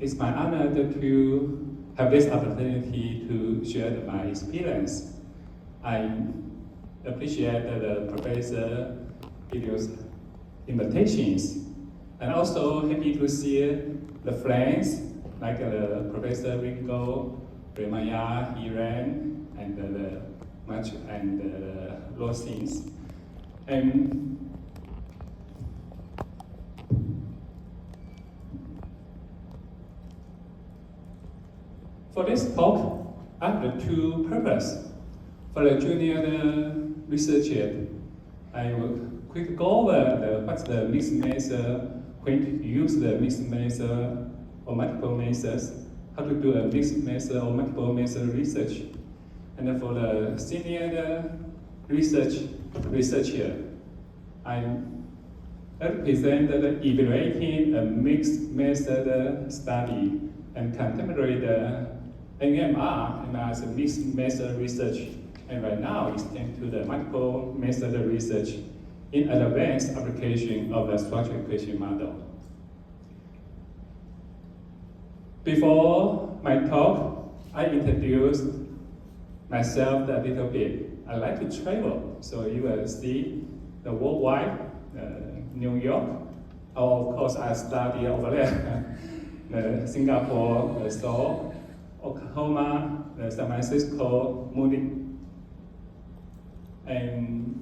It's my honor to have this opportunity to share my experience. I appreciate the Professor Ilio's invitations, and also happy to see the friends like Professor Ringo, Remaya, Iran, and Much and Rosins. And for this talk, I have two purposes. For the junior researcher, I will quickly go over what's the mixed measure, when to use the mixed measure or multiple measures, how to do a mixed measure or multiple measure research. And then for the senior researcher, I represent evaluating a mixed method study and contemporary NMR as a mixed method research. And right now, extend to the multiple method research in advanced application of the structural equation model. Before my talk, I introduced myself a little bit. I like to travel, so you will see the worldwide, New York. Of course, I study over there, Singapore, Seoul, Oklahoma, San Francisco, Munich. And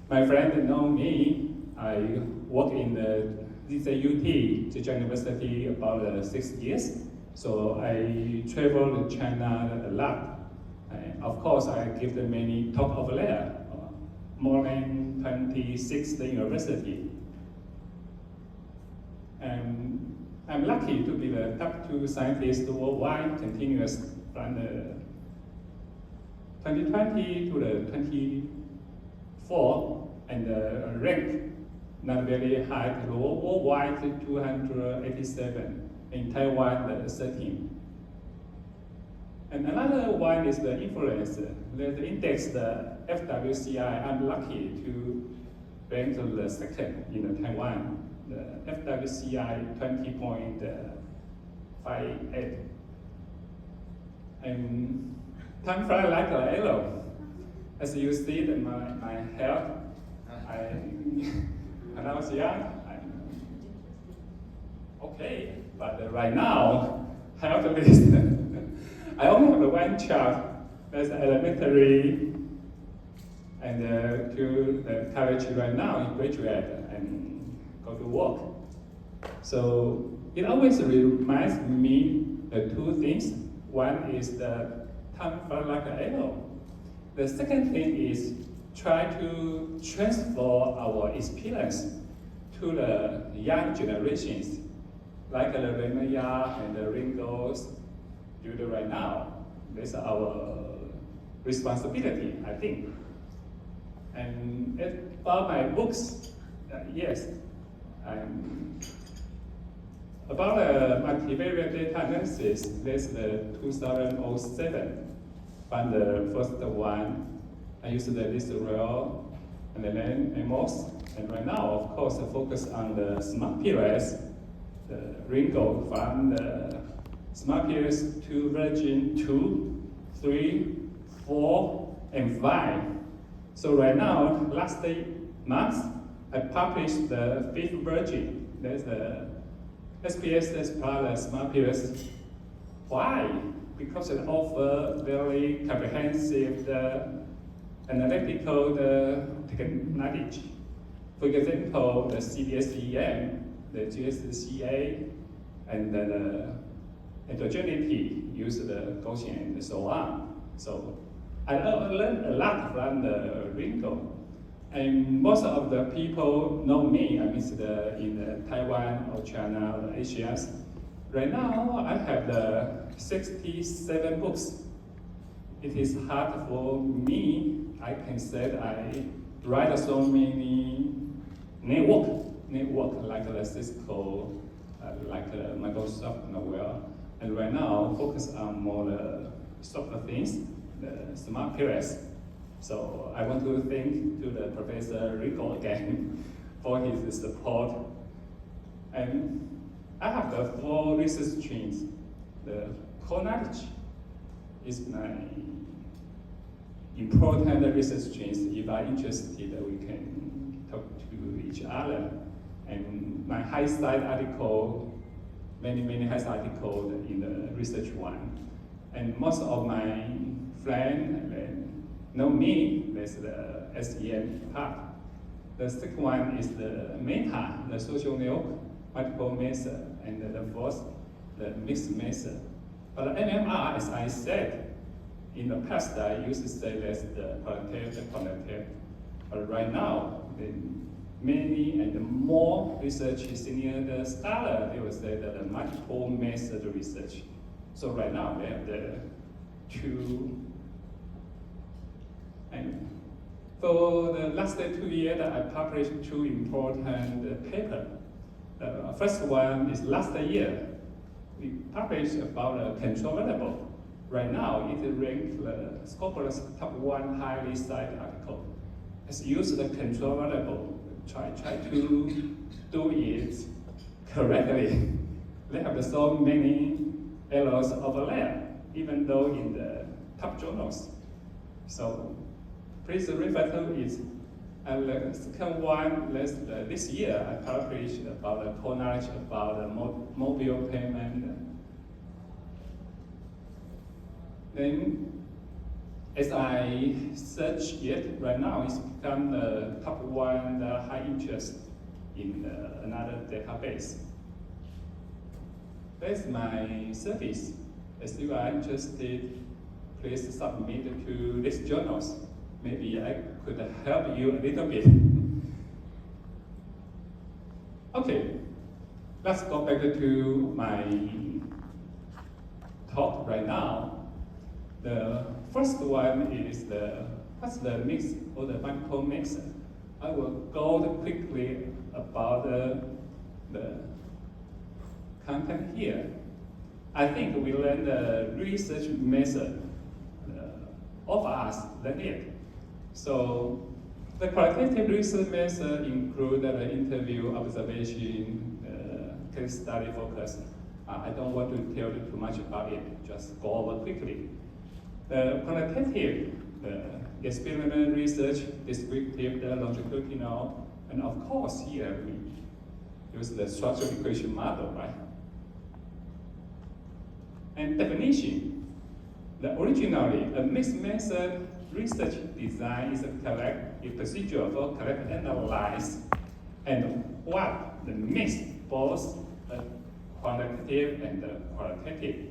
my friend know me. I work in the ZUT, Zhejiang University, about 6 years. So I travel to China a lot. Of course, I give them many talk over there, more than 26 university. And I'm lucky to be the top 2 scientists worldwide, continuous from the 2020 to the 24, and rank not very high, worldwide 287, in Taiwan the 13. And another one is the influence. The index, the FWCI, I'm lucky to rank the 2nd in Taiwan. The FWCI 20.58. And time flies like an arrow. As you see that my health, when I was young, I'm okay, but right now, health list. I only have one child that's elementary, and to the college right now, he graduate and go to work. So it always reminds me of 2 things. One is the time flies like an arrow. The second thing is try to transfer our experience to the young generations, like the Remaya and the Ringos do right now. That's our responsibility, I think. And about my books, yes, about multivariate data analysis, that's the 2007. From the first one, I used the Israel and then Amos. And right now, of course, I focus on the smart PRS, the Ringo from the smart PRS 2 version 2, 3, 4, and 5. So right now, last month, I published the 5th version. That's the SPSS plus smart PRS. Why? Because it offers very comprehensive analytical technology. For example, the CDS-EM, the GSCA, and the heterogeneity, use the Gaussian and so on. So I learned a lot from the Ringo. And most of the people know me, in Taiwan or China or Asia. Right now, I have 67 books. It is hard for me, I can say that I write so many network like the Cisco, like Microsoft Novell. And right now, focus on more the software things, the smart PRS. So I want to thank to the Professor Rico again for his support. And I have the 4 research streams. The core knowledge is my important research streams. If I'm interested, we can talk to each other. And my high side article, many high side articles in the research one. And most of my friends know me, that's the SEM part. The second one is the meta, the social network, multiple method, and the fourth, the mixed method. But the MMR, as I said, in the past I used to say that's the quantitative. But right now, many and more research senior the scholar, they will say that the multiple method research. So right now they have the 2. And for the last 2 years, I published 2 important papers. The first one is last year. We published about a control variable. Right now, it ranked the Scopus top 1 highly cited article. It's used the control variable. Try to do it correctly. They have so many errors over there, even though in the top journals. So please refer to it. And the second one, this year, I published about the core knowledge about the mobile payment. Then, as I search it, right now it's become the top 1 high interest in another database. That's my service. If you are interested, please submit to these journals. Maybe I could help you a little bit. Okay, let's go back to my talk right now. The first one is what's the mix or the multiple method. I will go quickly about the content here. I think we learned the research method. All of us learn it. So the qualitative research method include the interview, observation, case study focus. I don't want to tell you too much about it, just go over quickly. The quantitative, experimental research, descriptive, the longitudinal, and of course here we use the structural equation model, right? And definition. Originally, a mixed method research design is a procedure for collect, analyze, and what the mix both quantitative and qualitative.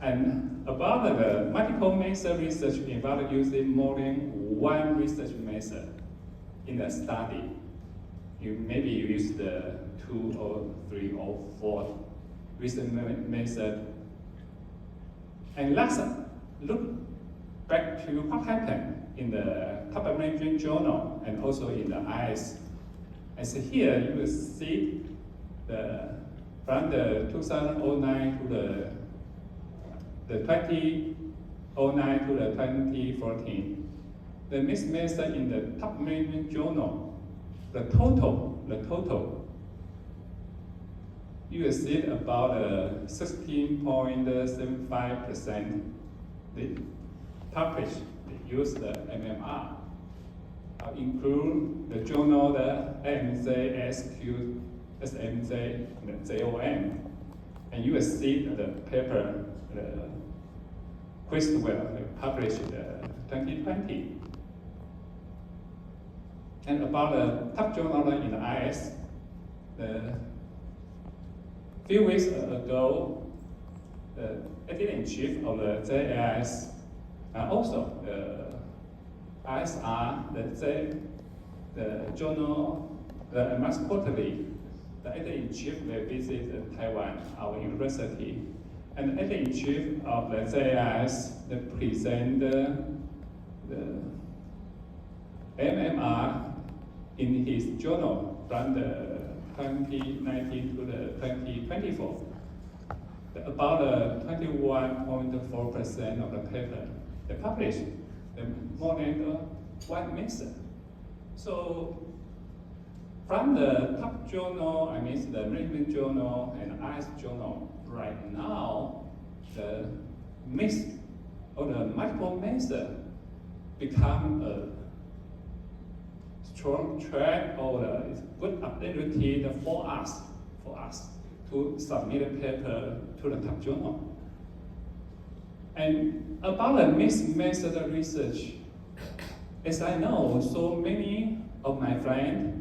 And about the multiple method research involved using more than 1 research method in a study. Maybe you use the 2 or 3 or 4 research method. And let's look back to what happened in the top American journal and also in the IS. As here you will see from the 2009 to the 2009 to the 2014, the mixed method in the top American journal, the total, you will see about 16.75% they publish, they use the MMR. Include the journal, the AMJ, SQ, SMJ, and the JOM. And you will see the paper, the Quizwell, published in 2020. And about the top journal in the IS, a few weeks ago, the editor-in-chief of the JAIS, and also the ISR, the journal, the Mass Quarterly, the editor-in-chief will visit Taiwan, our university, and the editor-in-chief of the JAIS present the MMR in his journal from the 2019 to the 2024. About 21.4% of the paper they published more than 1 method. So From the top journal, I mean the management journal and IS journal, right now, the mix or the multiple method become a strong trend or a good opportunity for us to submit a paper to the top journal. And about the mixed method research, as I know, so many of my friends,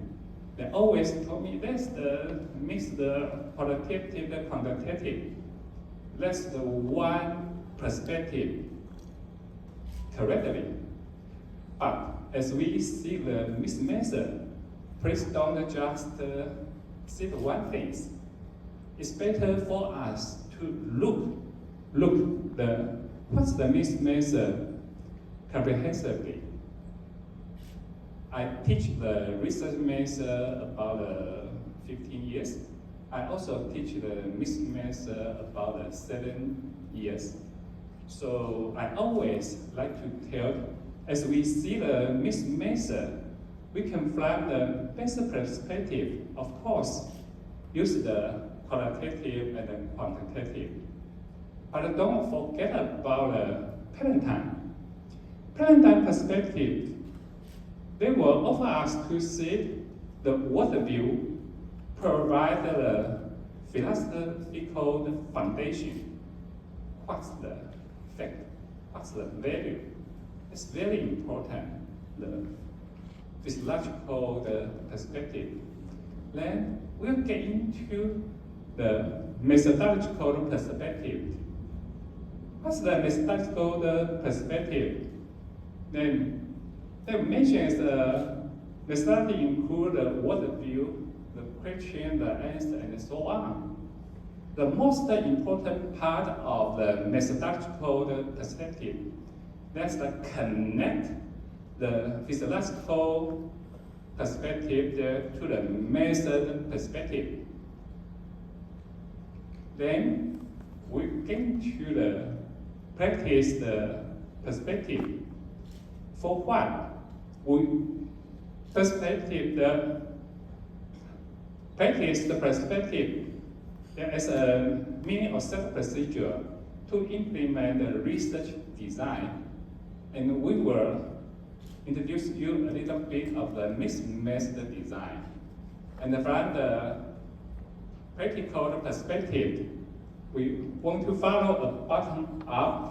they always told me that's the mixed qualitative, the quantitative. That's the one perspective correctly. But as we see the mixed method, please don't just see the one thing. It's better for us to look what's the mixed method comprehensively. I teach the research method about 15 years. I also teach the mixed method about 7 years. So I always like to tell, as we see the mixed method, we can find the best perspective. Of course, use the qualitative and the quantitative. But don't forget about the Palatine. Palatine perspective, they will offer us to see the worldview, provide the philosophical foundation. What's the fact? What's the value? It's very important, the physiological perspective. Then we'll get into the methodological perspective. What's the methodological perspective? Then the mentions the methodology include the worldview, the question, the answer, and so on. The most important part of the methodological perspective, that's the connect the physiological perspective to the method perspective. Then we get to the practice the perspective. For what? We perspective the practice the perspective as a meaning of self-procedure to implement the research design. And we will introduce you a little bit of the mixed method design. And from the practical perspective, we want to follow a bottom-up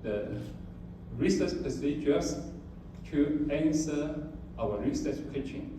the research procedures to answer our research question.